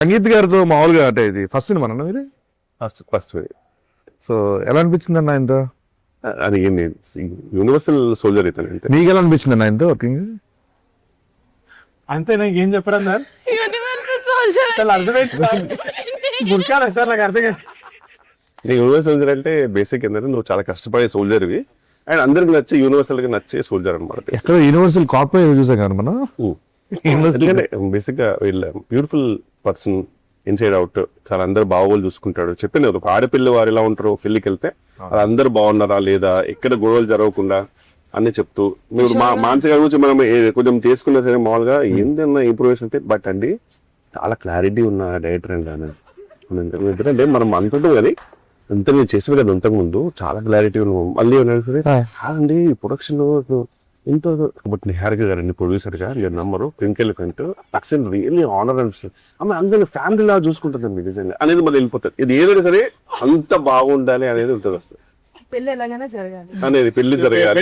సంగీత్ గారితో మామూలుగా అంటే ఇది ఫస్ట్ సినిమా మీరు? ఫస్ట్ సో ఎలా అనిపించింది అన్న ఆయనతో? అది యూనివర్సల్ సోల్జర్ ఇతను అంతే. నీకు ఎలా అనిపించింది అన్న ఆయనతో వర్కింగ్? అంతే నాకు ఏం చెప్పడం సార్ అర్థమైంది సార్ నాకు అర్థం కాదు. యూనివర్సల్ సోల్జర్ అంటే బేసిక్ ఏంటంటే నువ్వు చాలా కష్టపడే సోల్జర్వి అండ్ అందరికి నచ్చే యూనివర్సల్ గా నచ్చే సోల్జర్ అనమాట. ఎక్కడ యూనివర్సల్ కాపీ చూసాం కదా మనం. ఎందుకంటే బేసిక్ గా వీళ్ళ బ్యూటిఫుల్ పర్సన్ ఇన్సైడ్ అవుట్ చాలా అందరు బాగోలు చూసుకుంటాడు. చెప్పింది ఒక ఆడపిల్ల వారు ఎలా ఉంటారో పెళ్లికి వెళ్తే వాళ్ళందరూ బాగున్నారా లేదా, ఎక్కడ గొడవలు జరగకుండా అన్ని చెప్తూ మీరు మానసిక గురించి మనం కొంచెం చేసుకున్నా సరే మామూలుగా ఏందన్నా ఇంప్రూవేషన్ అయితే బట్ అండి చాలా క్లారిటీ ఉన్న డైరెక్టర్ అండి ఆయన. ఎందుకంటే మనం అనుకుంటాం కానీ అంత నేను చేసాను కదా అంతకు ముందు చాలా క్లారిటీ ఉన్నాం. మళ్ళీ సరే కాదండి ప్రొడక్షన్ ఇంత బట్ నిహారిక గారండి ప్రొడ్యూసర్ గా మీరు నమ్మరు క్రింకెల్ కంటూ అక్సెంట్ రియల్లీ ఆనర్ అనిపిస్తుంది. ఆమె అందరినీ ఫ్యామిలీ లా చూసుకుంటుందండి నిజంగా అనేది మళ్ళీ వెళ్ళిపోతుంది. ఇది ఏదైనా సరే అంత బాగుండాలి అనేది ఉంటుంది పెళ్ళి ఎలాగైనా జరగాలి అనేది పెళ్లి జరగాలి.